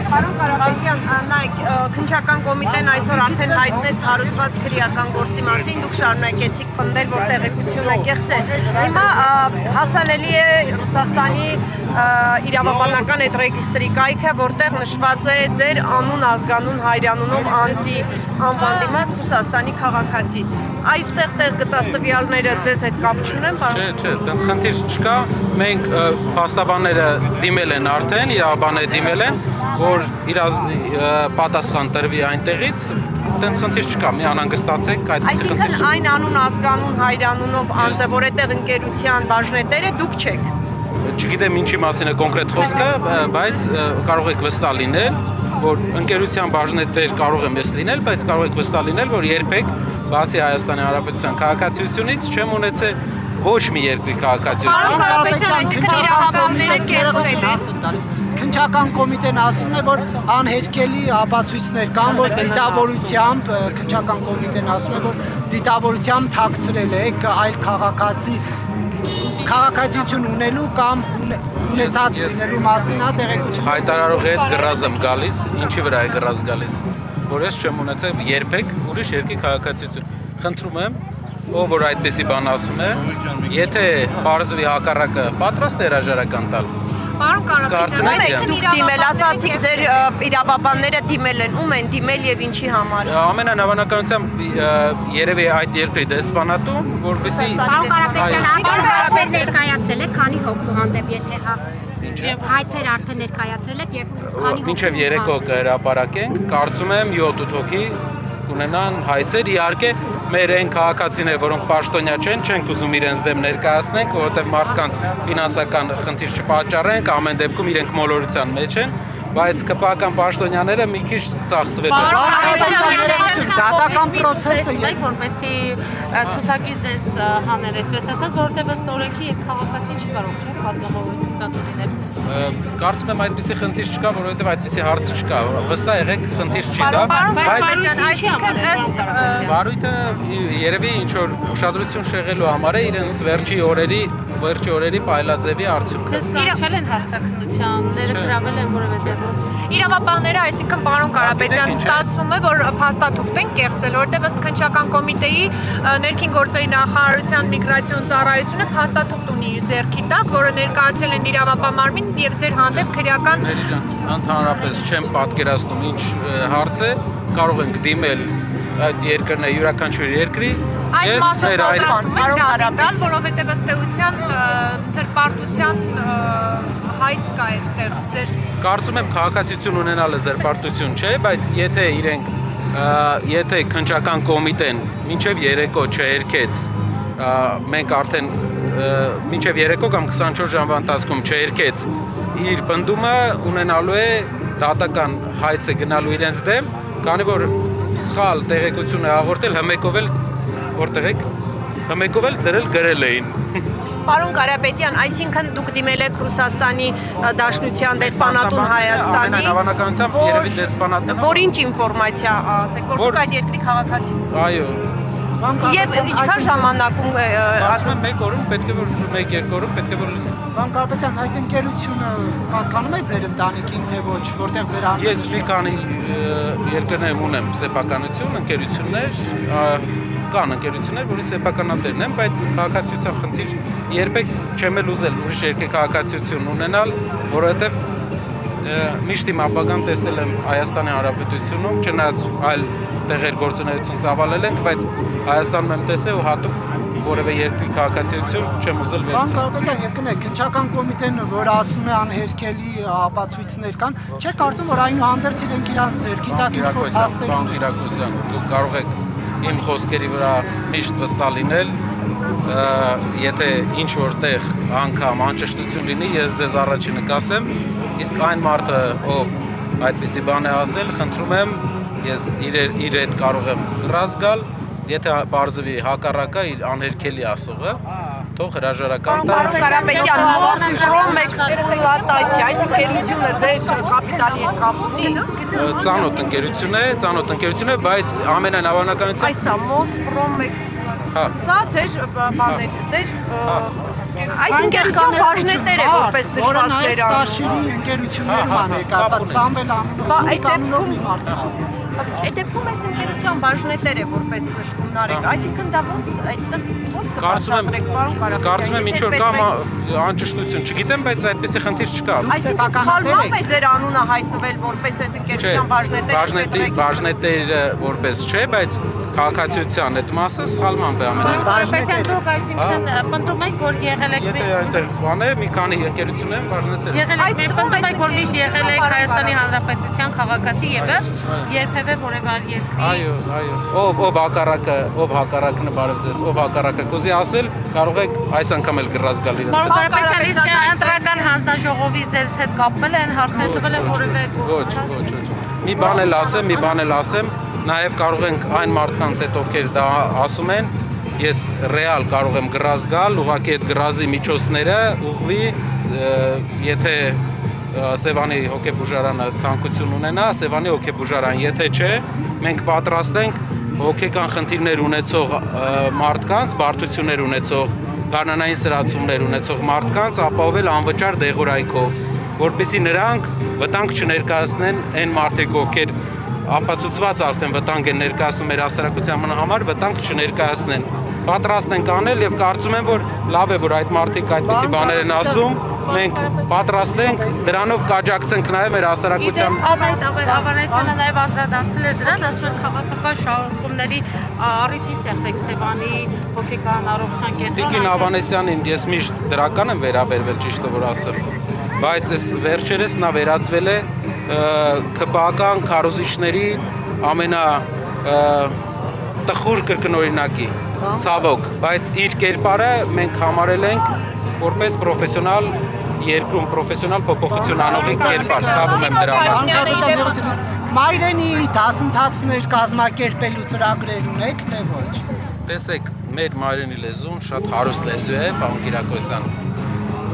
Պարոն Կարապետյան, նայեք, քննչական կոմիտեն այսօր արդեն հայտնեց հարուցված քրեական գործի մասին, դուք շարունակեցիք պնդել, որ տեղեկությունը կեղծ է։ Հիմա հասանելի է Ռուսաստանի իրավաբանական այդ ռեգիստրի կայքը, որտեղ նշված է ձեր անուն, ազգանուն, հայրանունով անձի անվան դիմաց Ռուսաստանի քաղաքացի։ Այստեղ տեղ գտած տվյալները ձեզ հետ կապ չունեն, պարոն։ Չէ, տենց խնդիր չկա։ Մենք փաստաբանները դիմել են արդեն, իրավաբանները դիմել են, որ իր պատասխան տրվի այնտեղից, տենց խնդիր չկա, մի անհանգստացեք, այդպիսի խնդիր չկա։ Այսինքն այն անուն, ազգանուն, հայրանունով անձը, որ այդտեղ ընկերության բաժնետերը դուք չեք։ Չգիտեմ ինչի մասին է կոնկրետ խոսքը, բայց կարող եք վստահ լինել, որ ընկերության բաժնետեր կարող եմ ես լինել, բայց կարող եք վստահ լինել, որ երբեք բացի Հայաստանի Հանրապետության քաղաքացիությունից չեմ ունեցել ոչ մի երկրի քաղաքացիություն։ Քննչական կոմիտեն ասում է, որ անհերքելի ապացույցներ կան, որ դիտավորությամբ, քննչական կոմիտեն ասում է, որ դիտավորությամբ թաքցրել եք այլ քաղաքացիություն ունելու կամ ունեցած լինելու մասին տեղեկություն։ Հայտարարող հետ գրազ եմ գալիս, ինչի վրա է գրազ գալիս, որ ես չեմ ունեցել երբեք ուրիշ երկրի քաղաքացիություն։ Խնդրում եմ, ով որ այդպեսի բան ասում է, եթե պարզվի հակառակը, պատրաստ է հրաժարական տալ։ Պարոն Կարապետյան, դուք դիմել, ասացիք ձեր իրավաբանները դիմել են, ում են դիմել եւ ինչի համար։ Ամենանավանակությամբ երևի այդ երկրի դեսպանատում, որպեսզի Պարոն Կարապետյան, ներկայացրել եք քանի հոգու հանդեպ, եթե հա եւ հայցեր արդեն ներկայացրել եք եւ քանի մինչեւ 3 հոգ հրապարակենք, կարծում եմ 7-8 հոգի կունենան հայցեր, իհարկե մեր այն քաղաքացիները, որոնք պաշտոնյա չենք ուզում իրենց դեմ ներկայացնենք, որովհետև մարդկանց ֆինանսական խնդիր չպատճառենք, ամեն դեպքում իրենք մոլորության մեջ են, բայց ԿՊԱ-ական պաշտոնյաները մի քիչ ծախսվել են։ Դատական process-ը որպեսզի ցուցակից ես հանել, այսպես ասած, որովհետև ըստ օրենքի եւ քաղաքացին չի կարող չէ պատգամավորություն տատու լինել։ Կարծում եմ այդպիսի խնդիր չկա, որովհետև այդպիսի հարց չկա։ Վստահ եղեք, խնդիր չի դա, բայց վարույթը երևի ինչ որ ուշադրություն շեղելու համար է իրենց վերջի օրերի պայլաձևի արդյունքը։ Ձեզ կանչել են հարցակնության, ներգրավել են որևէ ձևով։ Իրավաբանները, այսինքն պարոն Կարապետյան, ստացվում է, որ փաստաթուղթ են կեղծել, որտեղ ըստ քննչական կոմիտեի ներքին գործերի նախարարության միգրացիոն ծառայությունը փաստաթուղթ ունի իր ձեռքի տակ, որը ներկայացրել են իրավապահ մարմին եւ ձեր հանդեպ քրեական Ընդհանրապես չեմ պատկերացնում ինչ հարց է, կարող ենք դիմել այդ երկրները յուրաքանչյուր երկրի։ Այս մասը պատրաստում որովհետև ըստ էության զրպարտության հայց կա այստեղ ձեր։ Կարծում եմ քաղաքացիություն ունենալը զրպարտություն չէ, բայց եթե քննչական կոմիտեն մինչև երեկո չհերքեց, մենք արդեն մինչև երեկո կամ 24 ժամվա ընթացքում չհերքեց իր պնդումը ունենալու է դատական հայց է գնալու իրենց դեմ, քանի որ սխալ տեղեկություն է հաղորդել, հմեկով էլ դրել գրել էին։ Պարոն Կարապետյան, այսինքն դուք դիմել եք Ռուսաստանի Դաշնության դեսպանատուն Հայաստանի, Հավանականությամբ երևի դեսպանատն որ ինչ ինֆորմացիա ասեք, որ դուք այդ երկրի քաղաքացի։ Այո։ Եվ ինչքան ժամանակում Ասում եմ 1 օրում պետք է որ 1-2 օրում պետք է որ լինի։ Պարոն Կարապետյան, այդ ընկերությունը պատկանում է ձեր ընտանիքին, թե ոչ, որտեղ ձեր Ես մի քանի երկրներում ունեմ սեփականություն, ընկերություններ, կան ընկերություններ, որի սեփականատերն եմ, բայց քաղաքացիության խնդիր երբեք չեմ էլ ուզել ուրիշ երկրի քաղաքացիություն ունենալ, որովհետև միշտ իմ ապագան տեսել եմ Հայաստանի Հանրապետությունում, չնայած այլ տեղեր գործունեություն ծավալել ենք, բայց Հայաստանում եմ տեսել ու հատուկ որևէ երկրի քաղաքացիություն չեմ ուզել վերցնել։ Պարոն Կարապետյան, եւ կնեք, քննչական կոմիտեն, որ ասում է անհերքելի ապացույցներ կան, չէ՞ կարծում, որ այնուհանդերձ իրենք իրանց ձեռքի տակ ինչ-որ փաստեր ունեն։ Կիրակոսյան, դուք կարող եք իմ խոսքերի վրա միշտ վստահ լինել, եթե ինչ որտեղ անգամ անճշտություն լինի, ես ձեզ առաջինը կասեմ, իսկ այն մարդը, ով այդպիսի բան է ասել, խնդրում եմ, ես իր հետ կարող եմ գրազ գալ, եթե պարզվի հակառակը իր անհերքելի ասողը, թող հրաժարական տա։ Պարոն Կարապետյան, Մոսկրոմ էքսպլուատացիա, այս ընկերությունը ձեր կապիտալի հետ կապ ունի։ Ծանոթ ընկերություն է, բայց ամենանավանականությամբ Այս է Մոսկրոմ էքսպլուատացիա։ Սա ձեր բաներ, ձեր Այս ընկերության բաժնետեր է որպես դժվար դերան։ Տաշիրի ընկերություններում է ներկայացված Սամվել անունով մի մարդ։ Այդ դեպքում այս ընկերության բաժնետեր է որպես նշվում Նարեկ, այսինքն դա ոնց այդտեղ ոնց կբացատրեք, պարոն Կարապետյան։ Կարծում եմ ինչ որ կամ անճշտություն, չգիտեմ, բայց այդպեսի խնդիր չկա։ Այսինքն սխալմամբ է ձեր անունը հայտնվել որպես այս ընկերության բաժնետերը որպես չէ, բայց քաղաքացիության այդ մասը սխալմամբ է ամենայն։ Կարապետյան, դուք այսինքն պնդում եք, որ եղել եք Եթե այնտեղ բան է, մի քանի ընկերություններ բաժնետեր։ եղել եք պնդում եք, որ միշտ եղել եք Հայաստանի Հանրապետության քաղաքացի եւ երբևէ որևէ այլ երկրի։ Այո։ Ով հակառակն բարև ձեզ, ով հակառակը կուզի ասել, կարող եք այս անգամ էլ գրած գալ իրենց։ Պարոն Կարապետյան, իսկ ընտրական հանձնաժողովի ձեզ հետ կապվել են, հարցեր տվել են որևէ։ Ոչ։ Մի բան էլ ասեմ, նաև կարող ենք այն մարդկանց հետ, ովքեր դա ասում են, ես ռեալ կարող եմ գրած գալ, ուղղակի այդ գրազի միջոցները ուղղվի, եթե Սևանի հոգեբուժարանը ցանկություն ունենա, Սևանի հոգեբուժարան, եթե չէ, մենք պատրաստ ենք հոգեկան խնդիրներ ունեցող մարդկանց, բարդություններ ունեցող, գարնանային սրացումներ ունեցող մարդկանց ապահովել անվճար դեղորայքով, որպեսզի նրանք վտանգ չներկայացնեն այն մարդիկ, ովքեր ապացուցված արդեն վտանգ են ներկայացնում մեր հասարակության համար, վտանգ չներկայացնեն։ Պատրաստ ենք անել եւ կարծում եմ, որ լավ է, որ այդ մարդիկ այդպիսի բաներ են ասում, մենք պատրաստ ենք դրանով կաջակցենք նաեւ մեր հասարակության։ Ավանեսյանը նաեւ անդրադարձել է դրան, ասում են քաղաքական շարունակումների առիթի ստեղծեք Սևանի հոգեկան առողջության կենտրոնը։ Տիկին Ավանեսյանին ես միշտ դրական եմ վերաբերվել, ճիշտը որ ասեմ, բայց այս վերջերս նա վերածվել է ԿՊԱ-ական քարոզիչների ամենա տխուր կրկնօրինակի, ցավոք, բայց իր կերպարը մենք համարել ենք որպես պրոֆեսիոնալ երկրում պրոֆեսիոնալ փոփոխություն անողի կերպար, ցավում եմ դրա համար։ Մայրենի դասընթացներ կազմակերպելու ծրագրեր ունեք, թե ոչ։ Տեսեք, մեր մայրենի լեզուն շատ հարուստ լեզու է, պարոն Կիրակոսյան։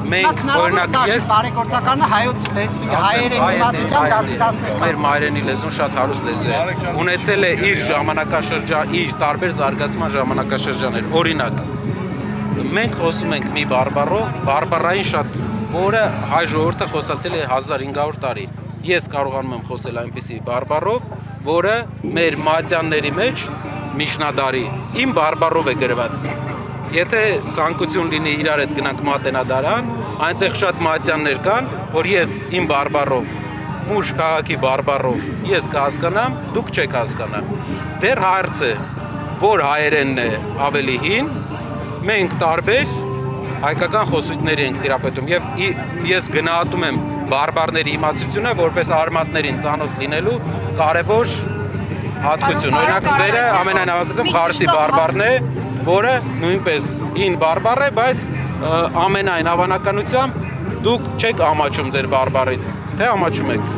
Մենք օրինակ ես բարեգործականը հայոց լեզվի, հայերենի մատուցան դասընթացներ մեր մայրենի լեզուն շատ հարուստ լեզու է։ Ունեցել է իր ժամանակաշրջան, իր տարբեր զարգացման ժամանակաշրջաններ։ Օրինակ, մենք խոսում ենք մի բարբառով, բարբառային շատ, որը հայ ժողովուրդը խոսացել է 1500 տարի։ Ես կարողանում եմ խոսել այնպիսի բարբառով, որը մեր մատյանների մեջ միջնադարի իմ բարբառով է գրված։ Եթե ցանկություն լինի իրար հետ գնանք մատենադարան, այնտեղ շատ մատյաններ կան, որ ես իմ բարբառով, մուժ քաղաքի բարբառով ես կհասկանամ, դուք չեք հասկանա։ Դեռ հարց է, որ հայերենն է ավելի հին, մենք տարբեր հայկական խոսույթներ ենք տիրապետում եւ ես գնահատում եմ բարբառների իմացությունը որպես արմատներին ծանոթ լինելու կարևոր հատկություն։ Օրինակ ձերը ամենանավակացում խարսի բարբառն է, որը նույնպես հին բարբառ է, բայց ամենայն հավանականությամբ դուք չեք ամաչում ձեր բարբառից, թե ամաչում եք։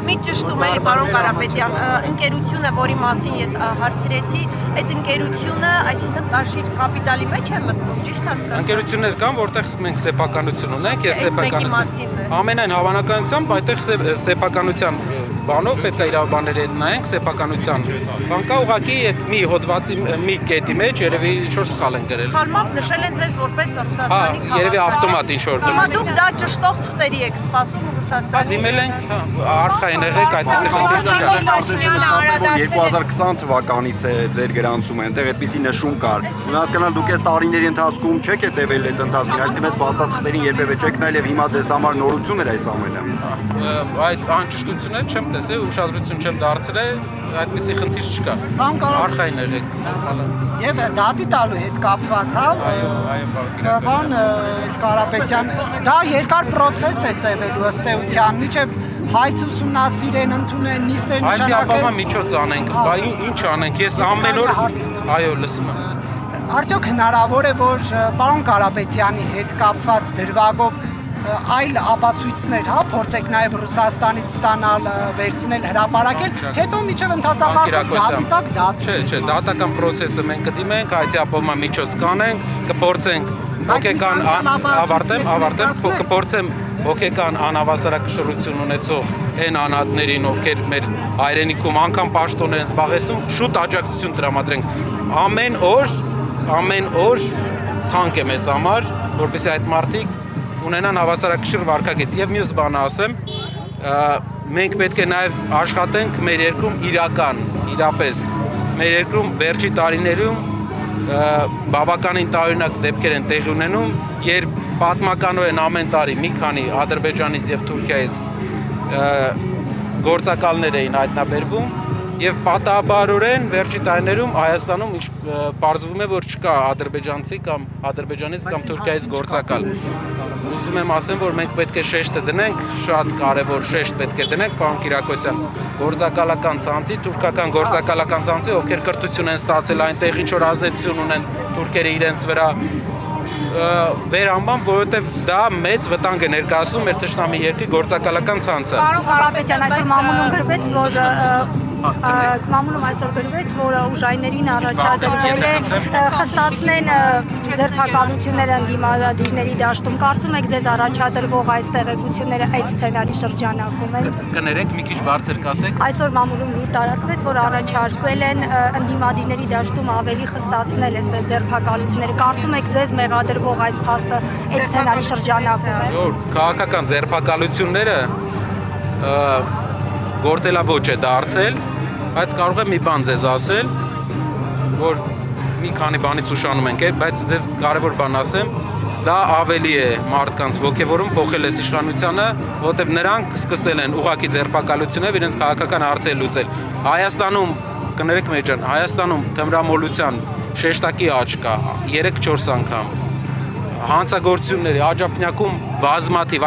Մի ճշտում էլի, պարոն Կարապետյան, ընկերությունը, որի մասին ես հարցրեցի, այդ ընկերությունը, այսինքն Տաշիր կապիտալի մեջ է մտնում, ճիշտ հասկանում։ Ընկերություններ կան, որտեղ մենք սեփականություն ունենք, ես սեփականություն։ Ամենայն հավանականությամբ այդտեղ սեփականության բանով պետք է իրավաբանների հետ նայենք սեփականության։ Բան կա ուղղակի այդ մի հոդվածի մի կետի մեջ երևի ինչ որ սխալ են գրել։ Սխալմամբ նշել են ձեզ որպես Ռուսաստանի քաղաք։ Երևի ավտոմատ ինչ որ։ Հիմա դուք դա ճշտող թղթերի եք սպասում Ռուսաստանի։ Դիմել ենք, արխային եղեք, այդպեսի խնդիր չկա։ 2020 թվականից է ձեր գրանցումը, այնտեղ այդպիսի նշում կար։ Ուրեմն հասկանալ դուք այս տարիների ընթացքում չեք հետևել այդ ընթացքին, այսինքն այդ փաստաթղթերին երբևէ չեք նայել եւ հիմա ձեզ համար նորություն էր այս ամենը։ Այդ անճշտությունը չեմ տեսել, ուշադրություն չեմ դարձրել, այդպիսի խնդիր չկա։ Արխային եղեք։ Եվ դատի տալու հետ կապված, հա։ Բան Կարապետյան, դա երկար process է տևելու ըստ էության, մինչև հայց ուսումնասիրեն, ընդունեն, նիստեր նշանակեն։ Այդ ապահով միջոց անենք, բա ինչ անենք, ես ամեն օր այո, լսում եմ։ Արդյոք հնարավոր է, որ պարոն Կարապետյանի հետ կապված դրվագով այլ ապացույցներ, հա, փորձեք նաև Ռուսաստանից ստանալ, վերցնել, հրապարակել, հետո միջև ընդհանրապես դատի տակ դատ։ Չէ, դատական process-ը մենք կդիմենք, այցի ապահովման միջոց կանենք, կփորձենք հոգեկան ավարտեմ, կփորձեմ հոգեկան անհավասարակշռություն ունեցող այն անհատներին, ովքեր մեր հայրենիքում անգամ պաշտոններ են զբաղեցնում, շուտ աջակցություն տրամադրենք։ Ամեն օր թանկ է մեզ համար, որպեսզի այդ մարդիկ ունենան հավասարակշիռ վարքագիծ։ Եվ մյուս բանը ասեմ, մենք պետք է նաև աշխատենք մեր երկրում իրապես մեր երկրում վերջի տարիներում բավականին տարօրինակ դեպքեր են տեղի ունենում, երբ պատմականորեն ամեն տարի մի քանի Ադրբեջանից եւ Թուրքիայից գործակալներ էին հայտնաբերվում եւ պատահաբարորեն վերջի տարիներում Հայաստանում պարզվում է, որ չկա ադրբեջանցի կամ ադրբեջանից կամ Թուրքիայից գործակալ։ Ուզում եմ ասեմ, որ մենք պետք է շեշտը դնենք, շատ կարևոր շեշտ պետք է դնենք, պարոն Կիրակոսյան, գործակալական ցանցի, թուրքական գործակալական ցանցի, ովքեր կրթություն են ստացել այնտեղ, ինչ որ ազդեցություն ունեն թուրքերը իրենց վրա վերամբան, որովհետև դա մեծ վտանգ է ներկայացնում մեր թշնամի երկրի գործակալական ցանցը։ Պարոն Կարապետյան, այսօր մամուլում գրվեց, որ ուժայիներին առաջադրվել է խստացնեն ձերբակալությունները ընդդիմադիրների դաշտում։ Կարծում եք ձեզ առաջադրվող այս տեղեկությունները այդ սցենարի շրջանակում են։ Կներեք, մի քիչ բարձր կասեք։ Այսօր մամուլում լուր տարածվեց, որ առաջարկվել են ընդդիմադիրների դաշտում ավելի խստացնել այսպես ձերբակալությունները։ Կարծում եք ձեզ մեղադրվող այս փաստը այդ սցենարի շրջանակում է։ Քաղաքական ձերբակալությունները գործելավոճ է դարձել, բայց կարող եմ մի բան ձեզ ասել, որ մի քանի բանից ուշանում ենք, բայց ձեզ կարևոր բան ասեմ, դա ավելի է մարդկանց ոգևորում փոխել է իշխանությանը, որտեղ նրանք սկսել են ուղղակի ձերբակալություններ իրենց քաղաքական հարցեր լուծել։ Հայաստանում, կներեք մեր ջան, Հայաստանում թմրամոլության շեշտակի աճ կա 3-4 անգամ։ Հանցագործությունների աջափնյակում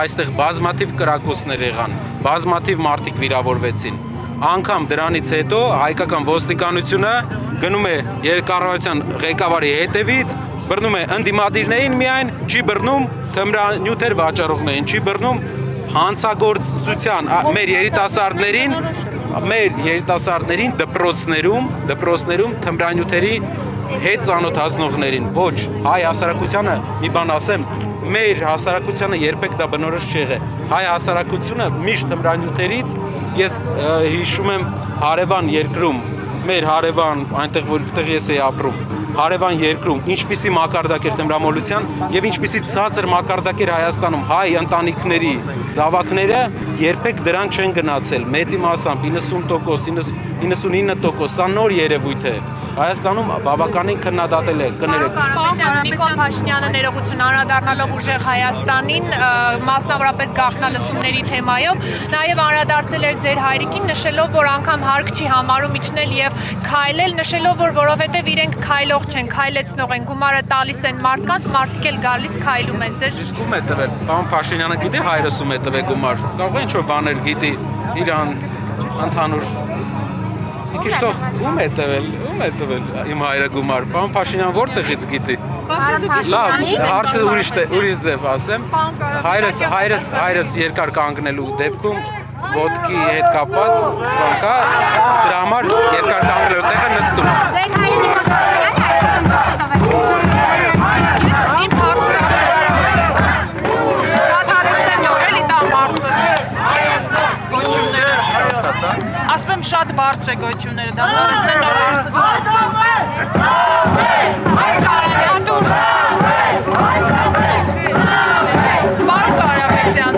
այստեղ բազմաթիվ կրակոցներ եղան, բազմաթիվ մարդիկ վիրավորվեցին։ Անգամ դրանից հետո հայկական ոստիկանությունը գնում է երկկառավարության ղեկավարի հետևից, բռնում է ընդդիմադիրներին միայն, չի բռնում թմրանյութեր վաճառողներին, չի բռնում հանցագործության մեր երիտասարդներին դպրոցներում թմրանյութերի հետ ծանոթացնողներին, ոչ, հայ հասարակությանը մի բան ասեմ, մեր հասարակությանը երբեք դա բնորոշ չի եղել։ Հայ հասարակությունը միշտ թմրանյութերից, ես հիշում եմ հարևան երկրում, մեր հարևան, այնտեղ որտեղ ես էի ապրում, հարևան երկրում, ինչպիսի մակարդակ էր թմրամոլության եւ ինչպիսի ցածր մակարդակ էր Հայաստանում, հայ ընտանիքների զավակները երբեք դրան չեն գնացել, մեծի մասամբ 90%, 99%, սա նոր երևույթ է։ Հայաստանում բավականին քննադատել է կներեք։ Նիկոլ Փաշինյանը ներողություն անդրադառնալով ուժեղ Հայաստանին, մասնավորապես գաղտնալսումների թեմայով, նաև անդրադարձել էր ձեր հայրիկին, նշելով, որ անգամ հարկ չի համարում իջնել եւ քայլել, նշելով, որ որովհետեւ իրենք քայլող չեն, քայլեցնող են, գումարը տալիս են մարդկանց, մարդիկ էլ գալիս քայլում են ձեր։ Իսկ ում է տվել։ Պարոն Փաշինյանը գիտի հայրս ում է տվել գումար։ Կարող է ինչ-որ բաներ գիտի իրան ընդհանուր։ Մի քիչ թող ում է տվել իմ հայրը գումար։ Պարոն Փաշինյան որտեղից գիտի։ Լավ, հարցը ուրիշ ձև ասեմ։ Հայրս երկար կանգնելու դեպքում ոտքի հետ կապված բան կա, դրա համար երկար կանգնելու տեղը նստում։ Ձեր հայրը Նիկոլ Փաշինյանը Իմ հարցը դադարեցնեն նորելի դա մարսս գոչումները։ Ասում եմ շատ բարձր է գոչումները, դադարեցնեն նոր մարսս։ Պարոն Կարապետյան,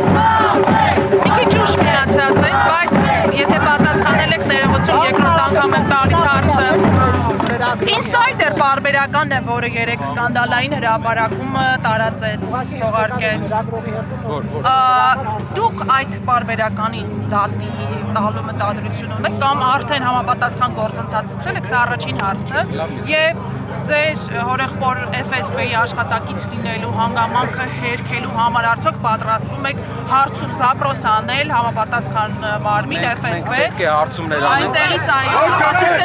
մի քիչ ուշ մնացած է, բայց եթե պատասխանել եք ներողություն, երկրորդ անգամ եմ տալիս հարցը։ Ինսայդեր պարբերական է, որը 3 սկանդալային հրապարակումը տարածեց, թողարկեց։ Դուք այդ պարբերականի դատի տալու մտադրություն ունեք կամ արդեն համապատասխան գործընթաց սկսել եք, սա առաջին հարցը, եւ ձեր հորեղբոր FSB-ի աշխատակից լինելու հանգամանքը հերքելու համար արդյոք պատրաստվում եք հարցում զապրոս անել համապատասխան մարմին FSB։ Պետք է հարցումներ անել։ Այնտեղից այո,